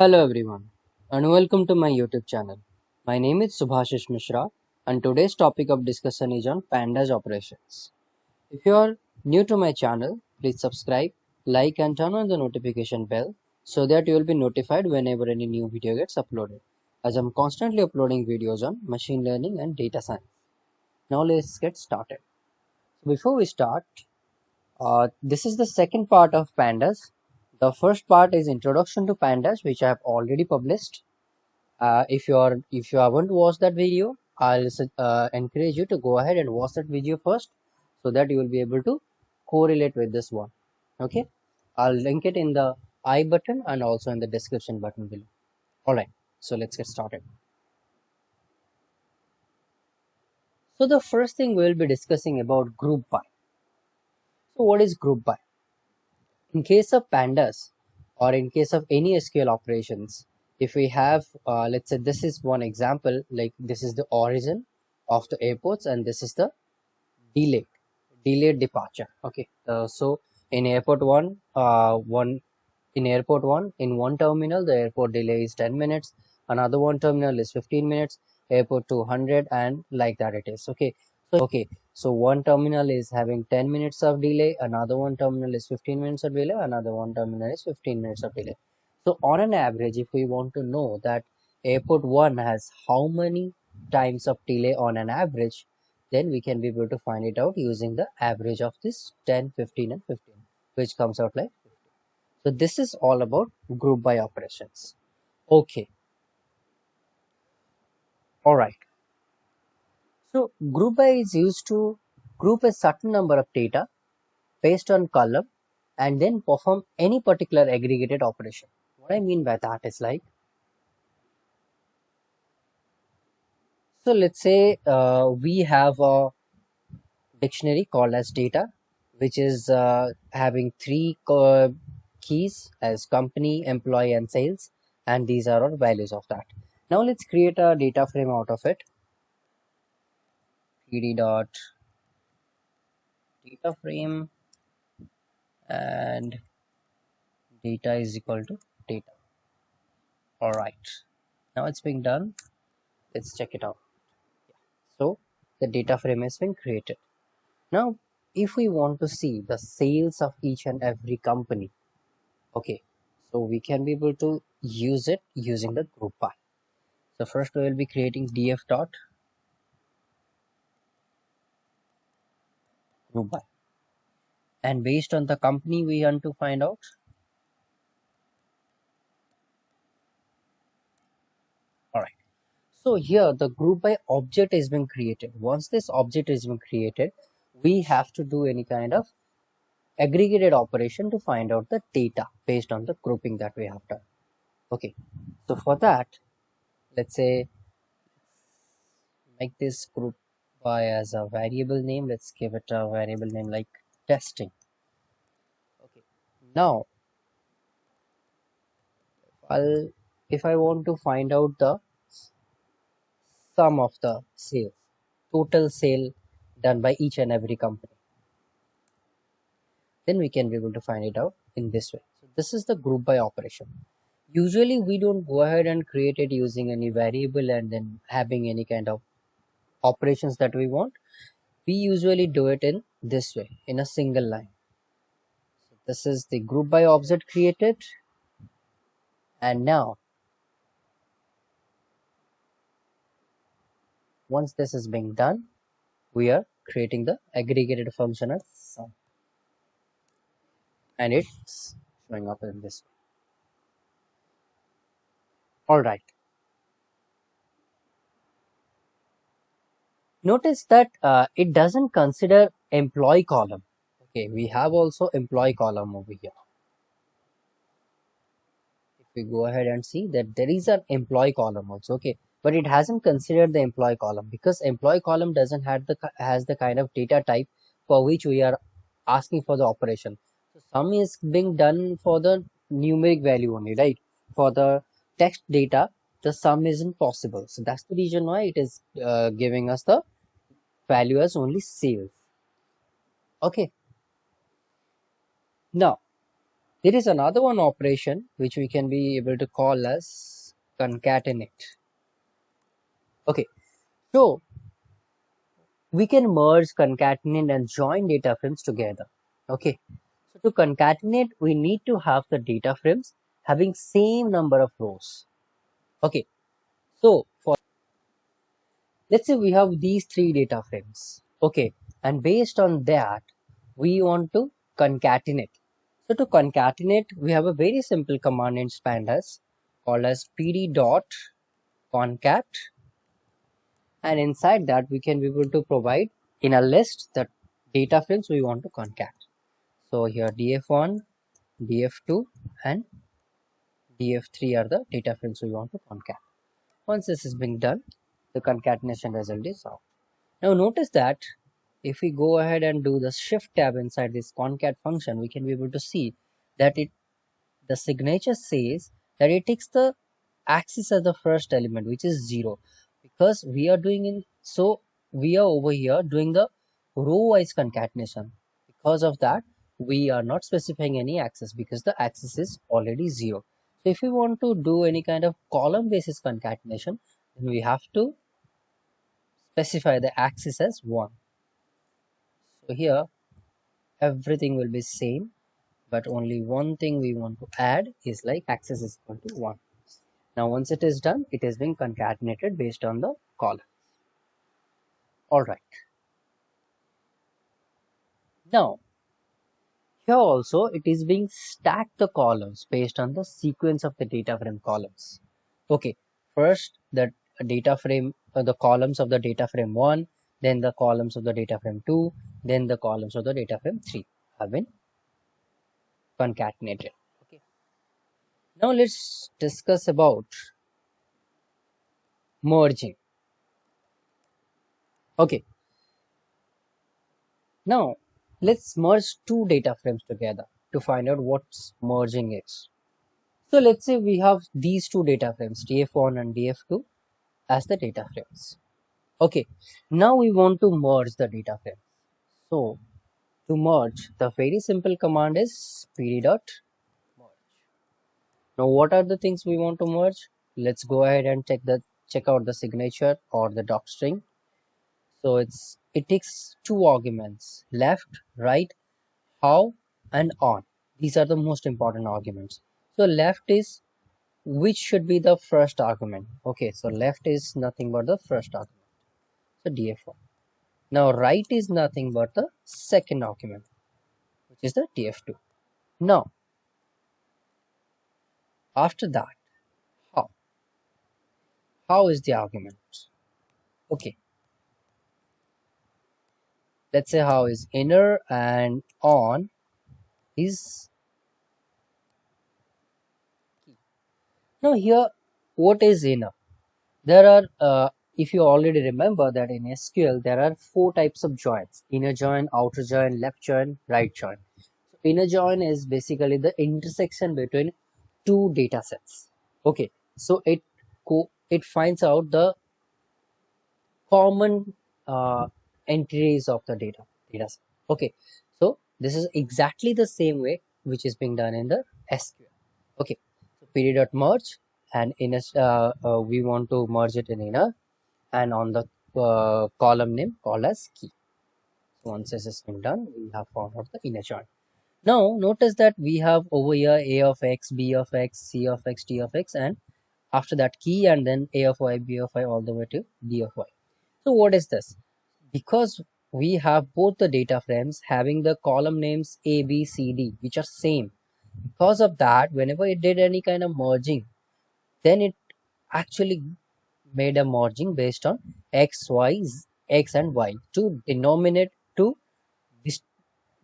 Hello everyone and welcome to my YouTube channel. My name is Subhashish Mishra and today's topic of discussion is on Pandas operations. If you are new to my channel, please subscribe, like and turn on the notification bell so that you will be notified whenever any new video gets uploaded, as I'm constantly uploading videos on machine learning and data science. Now let's get started. Before we start, this is the second part of Pandas. The first part is introduction to Pandas, which I have already published. If you haven't watched that video, I'll encourage you to go ahead and watch that video first, so that you will be able to correlate with this one. Okay, I'll link it in the I button and also in the description button below. All right, so let's get started. So the first thing we'll be discussing about group by. So what is group by? In case of pandas or in case of any SQL operations, if we have, let's say this is one example, like this is the origin of the airports and this is the delayed delayed departure. Okay, so in airport one in one terminal the airport delay is 10 minutes, another one terminal is 15 minutes, airport 200, and like that it is. Okay, so one terminal is having 10 minutes of delay, another one terminal is 15 minutes of delay, another one terminal is 15 minutes of delay. So on an average, if we want to know that airport 1 has how many times of delay on an average, then we can be able to find it out using the average of this 10, 15 and 15, which comes out like 50. So this is all about group by operations. Okay, all right. So group by is used to group a certain number of data based on column and then perform any particular aggregated operation. What I mean by that is like, so let's say we have a dictionary called as data, which is having three keys as company, employee and sales, and these are our values of that. Now let's create a data frame out of it. pd dot data frame and data is equal to data. All right, now it's being done. Let's check it out. So the data frame has been created. Now if we want to see the sales of each and every company, okay, so we can be able to use it using the group by. So first we will be creating df dot group by, and based on the company we want to find out. All right, so here the group by object has been created. Once this object has been created, we have to do any kind of aggregated operation to find out the data based on the grouping that we have done. Okay, so for that, let's say make this group by as a variable name. Let's give it a variable name like testing. Okay, now if I want to find out the sum of the sales, total sale done by each and every company, then we can be able to find it out in this way. So this is the group by operation. Usually we don't go ahead and create it using any variable and then having any kind of operations that we want. We usually do it in this way, in a single line. So this is the group by object created, and now once this is being done, we are creating the aggregated function as sum, and it's showing up in this way. All right, notice that it doesn't consider employee column. Okay, we have also employee column over here. If we go ahead and see that there is an employee column also, okay, but it hasn't considered the employee column because employee column doesn't have the has the kind of data type for which we are asking for the operation. So sum is being done for the numeric value only, right? For the text data, the sum isn't possible. So that's the reason why it is giving us the value as only sales. Okay, now There is another one operation which we can be able to call as concatenate. Okay, so we can merge, concatenate and join data frames together. Okay, so to concatenate, we need to have the data frames having same number of rows. Okay, so for let's say we have these three data frames. Okay, and based on that, we want to concatenate. So to concatenate, we have a very simple command in Pandas called as pd dot concat, and inside that we can be able to provide in a list the data frames we want to concat. So here df1, df2 and df3 are the data frames we want to concat. Once this is being done, the concatenation result is out. Now notice that if we go ahead and do the shift tab inside this concat function, we can be able to see that the signature says that it takes the axis as the first element, which is 0, because we are doing in, so we are over here doing the row wise concatenation. Because of that, we are not specifying any axis because the axis is already 0. So if we want to do any kind of column basis concatenation, then we have to specify the axis as 1. So here everything will be same, but only one thing we want to add is like axis is equal to 1. Now once it is done, it is being concatenated based on the column. Alright. Now here also it is being stacked the columns based on the sequence of the data frame columns. Okay, first the data frame, the columns of the data frame 1, then the columns of the data frame 2, then the columns of the data frame 3 have been concatenated. Okay. Now let's discuss about merging. Okay, now let's merge two data frames together to find out what merging is. So let's say we have these two data frames, df1 and df2, as the data frames. Okay, now we want to merge the data frame. So to merge, the very simple command is pd dot merge. Now what are the things we want to merge? Let's go ahead and check out the signature or the doc string. So it takes two arguments, left, right, how and on. These are the most important arguments. So left is which should be the first argument. Okay, so left is nothing but the first argument, so df1. Now right is nothing but the second argument, which is the df2. Now after that, how is the argument? Okay, let's say how is inner and on is key. Now here, what is inner? There are if you already remember that in SQL there are four types of joins: inner join, outer join, left join, right join. So inner join is basically the intersection between two data sets. Okay, so it finds out the common entries of the data set. Okay, so this is exactly the same way which is being done in the SQL. Okay, so pd dot merge, and in we want to merge it in inner and on the column name called as key. So once this is been done, we have found out the inner join. Now notice that we have over here a of x, b of x, c of x, d of x, and after that key, and then a of y, b of y, all the way to d of y. So what is this? Because we have both the data frames having the column names a, b, c, d, which are same. Because of that, whenever it did any kind of merging, then it actually made a merging based on x, y, x and y to denominate, to dis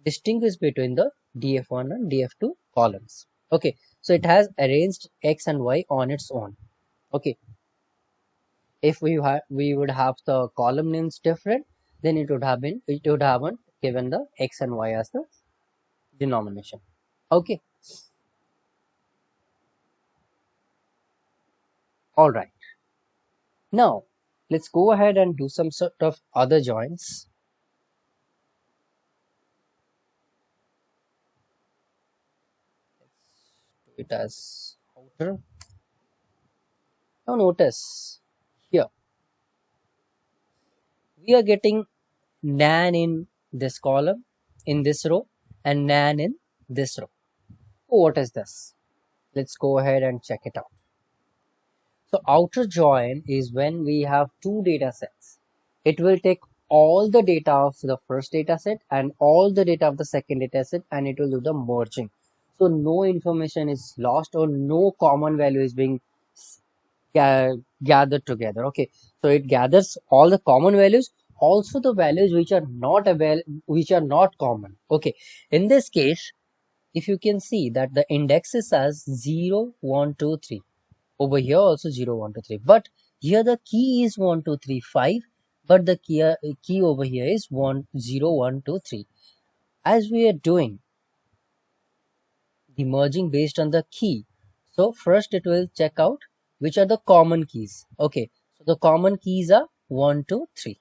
distinguish between the df1 and df2 columns. Okay, so it has arranged x and y on its own. Okay, if we would have the column names different, then it would have given the x and y as the denomination. Okay, all right. Now let's go ahead and do some sort of other joins. it as outer. Now notice here we are getting nan in this column, in this row, and nan in this row. So what is this? Let's go ahead and check it out. So outer join is when we have two data sets. It will take all the data of the first data set and all the data of the second data set, and it will do the merging. So no information is lost or no common value is being gathered together. Okay, so it gathers all the common values, also the values which are not which are not common. Okay, in this case, if you can see that the index is as 0, 1, 2, 3. Over here also 0, 1, 2, 3. But here the key is 1, 2, 3, 5. But the key over here is 1, 0, 1, 2, 3. As we are doing the merging based on the key. So first it will check out which are the common keys. Okay, so the common keys are 1, 2, 3.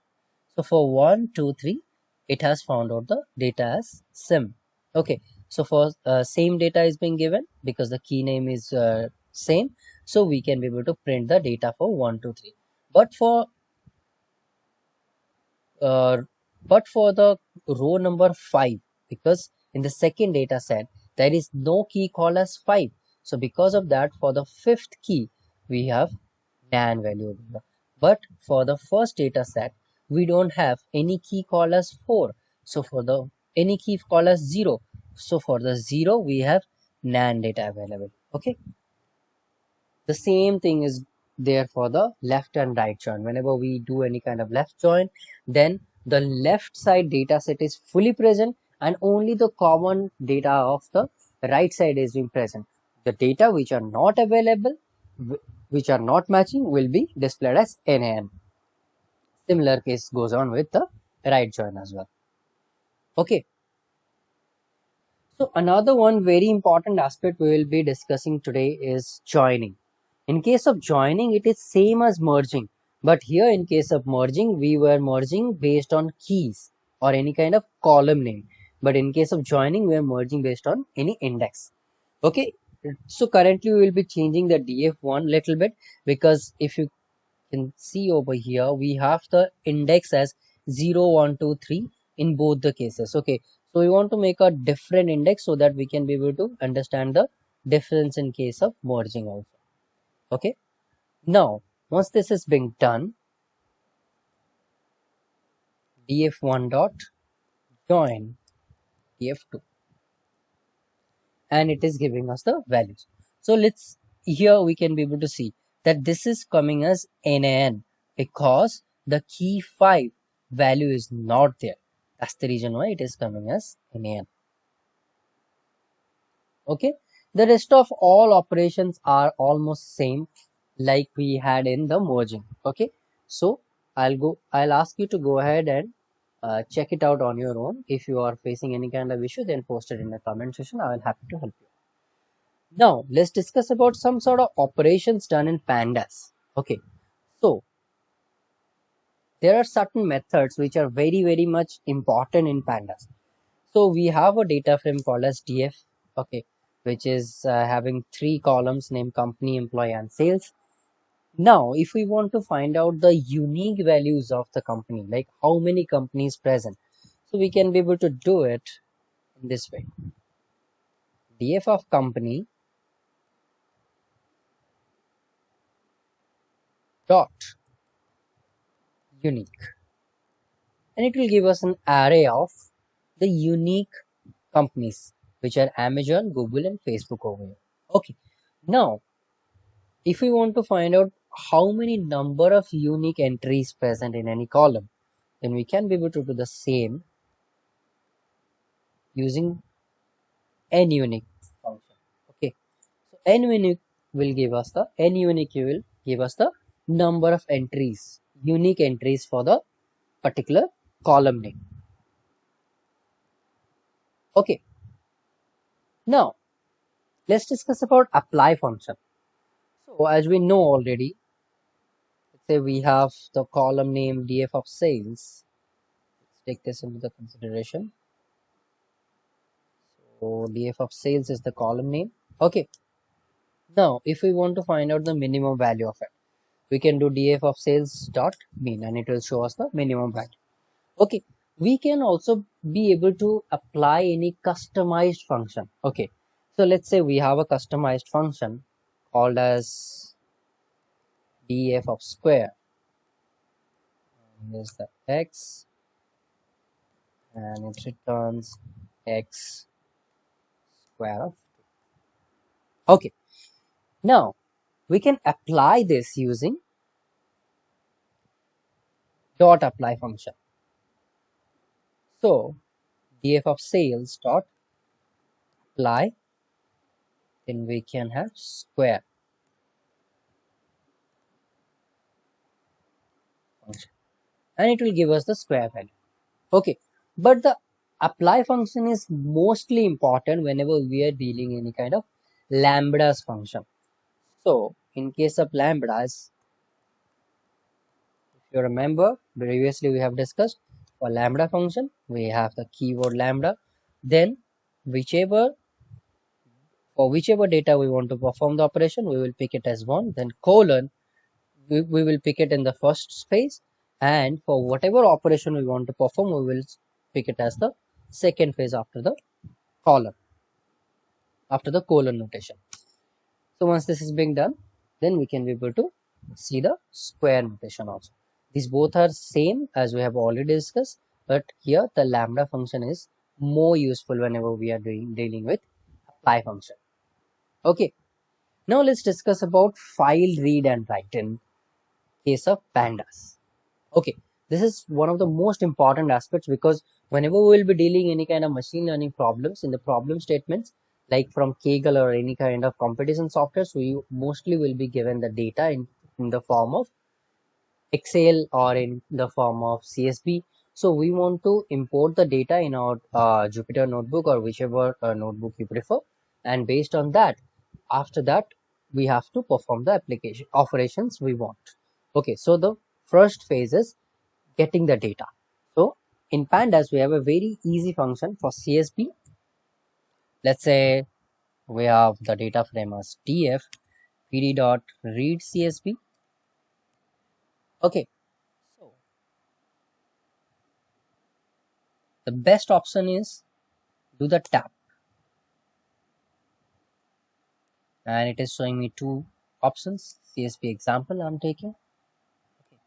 So for 1, 2, 3, it has found out the data as sim. Okay, so for same data is being given because the key name is same. So we can be able to print the data for 1, 2, 3. But for uh, the row number 5, because in the second data set there is no key called as 5, so because of that for the fifth key we have nan value over here. But for the first data set we don't have any key called as 4, so for the any key called as 0, so for the 0 we have nan data available. Okay, the same thing is there for the left and right join. Whenever we do any kind of left join, then the left side data set is fully present and only the common data of the right side is being present. The data which are not available, which are not matching, will be displayed as NaN. Similar case goes on with the right join as well. Okay, so another one very important aspect we will be discussing today is joining. In case of joining, it is same as merging, but here in case of merging, we were merging based on keys or any kind of column name. But in case of joining, we are merging based on any index. Okay, so currently we will be changing the df1 little bit, because if you can see over here we have the index as 0, 1, 2, 3 in both the cases. Okay, so we want to make a different index so that we can be able to understand the difference in case of merging also. Okay, now once this is being done, df1 dot join df2, and it is giving us the values. So let's, here we can be able to see that this is coming as nan because the key 5 value is not there. That's the reason why it is coming as nan. Okay, the rest of all operations are almost same like we had in the merging. Okay, so I'll ask you to go ahead and check it out on your own. If you are facing any kind of issue, then post it in the comment section. I will happy to help you. Now let's discuss about some sort of operations done in pandas. Okay, so there are certain methods which are very much important in pandas. So we have a data frame called as df, okay, which is having 3 columns named company, employee, and sales. Now if we want to find out the unique values of the company, like how many companies present, so we can be able to do it in this way. Df of company dot unique, and it will give us an array of the unique companies, which are Amazon, Google, and Facebook over here. Okay, now if we want to find out how many number of unique entries present in any column, then we can be able to do the same using n unique function. Okay, so n unique will give us the number of entries, unique entries for the particular column name. Okay, now let's discuss about apply function. So as we know already, let's say we have the column name df of sales. Let's take this into the consideration. So df of sales is the column name. Okay, Now, if we want to find out the minimum value of it, we can do df of sales dot mean and it will show us the minimum value. Okay, we can also be able to apply any customized function. Okay, so let's say we have a customized function called as df of square. Is the x and it returns x square of. Okay, now we can apply this using dot apply function. So df of sales dot apply, then we can have square function and it will give us the square value. Okay, but the apply function is mostly important whenever we are dealing any kind of lambdas function. So in case of lambdas, if you remember previously we have discussed, for lambda function we have the keyword lambda, then whichever for whichever data we want to perform the operation, we will pick it as 1, then colon, we will pick it in the first space, and for whatever operation we want to perform, we will pick it as the second phase after the colon, after the colon notation. So once this is being done, then we can be able to see the square notation also. These both are same as we have already discussed, but here the lambda function is more useful whenever we are dealing with apply function. Okay, now let's discuss about file read and write in case of pandas. Okay, this is one of the most important aspects because whenever we will be dealing any kind of machine learning problems in the problem statements, like from Kaggle or any kind of competition software, so you mostly will be given the data in the form of Excel or in the form of CSV. So we want to import the data in our Jupyter notebook or whichever notebook you prefer, and based on that, after that we have to perform the application operations we want. Okay, so the first phase is getting the data. So in pandas we have a very easy function for CSV. Let's say we have the data frame as df pd dot read CSV. Okay, so the best option is do the tab, and it is showing me two options. CSV example I'm taking. Okay,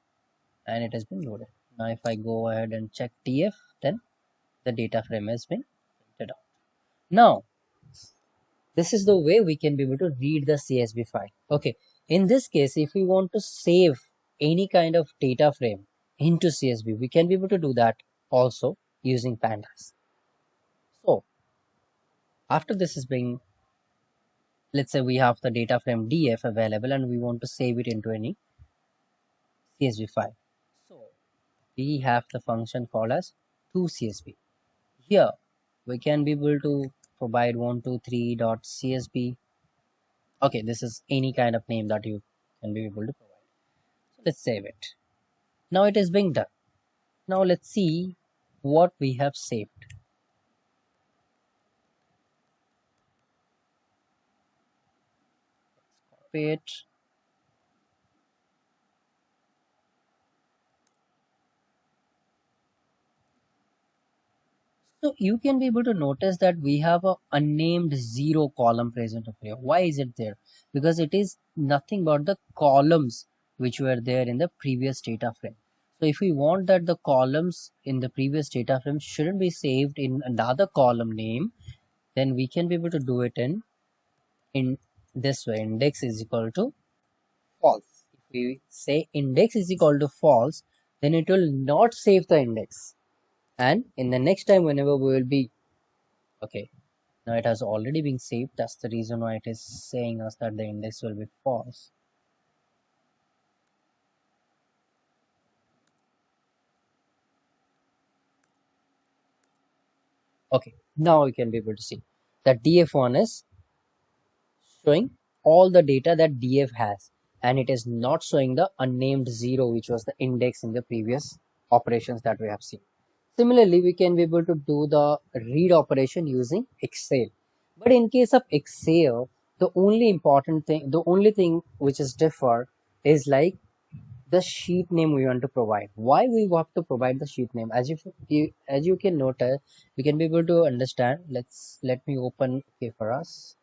and it has been loaded. Now if I go ahead and check df, then the data frame has been printed out. Now this is the way we can be able to read the CSV file. Okay, in this case, if we want to save any kind of data frame into CSV, we can be able to do that also using pandas. So after this is being, let's say we have the data frame df available and we want to save it into any CSV file. So we have the function called as toCSV. Here we can be able to provide 123.csv. Okay, this is any kind of name that you can be able to provide. So let's save it. Now it is being done. Now let's see what we have saved. Let's copy it. So you can be able to notice that we have a unnamed 0 column present over here. Why is it there? Because it is nothing but the columns which were there in the previous data frame. So if we want that the columns in the previous data frame shouldn't be saved in another column name, then we can be able to do it in this way. Index is equal to false. If we say index is equal to false, then it will not save the index. And in the next time whenever we will be, okay, now it has already been saved. That's the reason why it is saying us that the index will be false. Okay, now we can be able to see that df1 is showing all the data that df has, and it is not showing the unnamed 0 which was the index in the previous operations that we have seen. Similarly, we can be able to do the read operation using Excel. But in case of Excel, The only important thing, the only thing which is differ is like the sheet name we want to provide. Why we have to provide the sheet name? As you can notice, we can be able to understand. Let me open okay for us.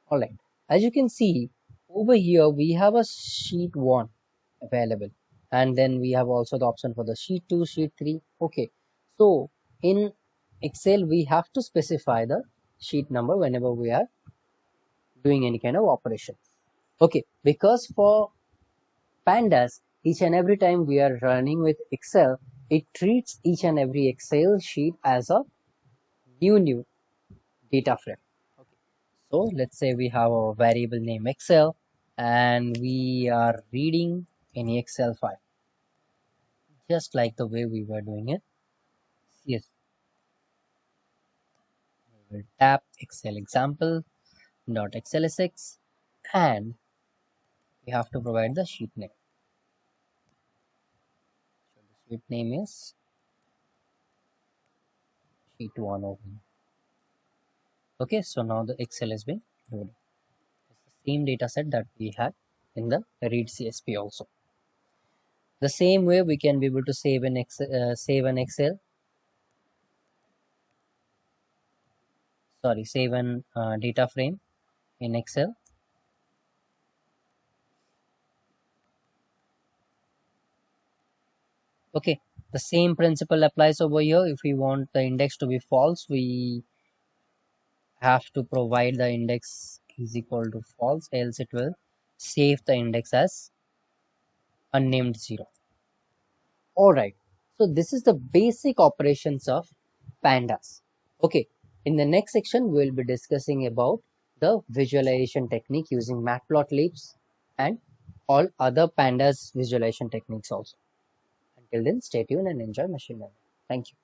All right. As you can see over here, we have a sheet one available, and then we have also the option for the sheet 2, sheet 3. Okay, so in Excel we have to specify the sheet number whenever we are doing any kind of operation. Okay, because for Pandas, each and every time we are running with Excel, it treats each and every Excel sheet as a new data frame. Okay. So let's say we have a variable name Excel and we are reading any Excel file, just like the way we were doing it. Yes, we will tap Excel example dot xlsx and we have to provide the sheet name. So the sheet name is sheet 1 open. Okay, so now the Excel has been loaded. It's the same data set that we had in the read CSP also. The same way we can be able to save an Excel, save an data frame in Excel. Okay, the same principle applies over here. If we want the index to be false, we have to provide the index is equal to false, else it will save the index as unnamed 0. Alright, so this is the basic operations of Pandas. Okay, in the next section we will be discussing about the visualization technique using matplotlibs and all other Pandas visualization techniques also. Until then, stay tuned and enjoy machine learning. Thank you.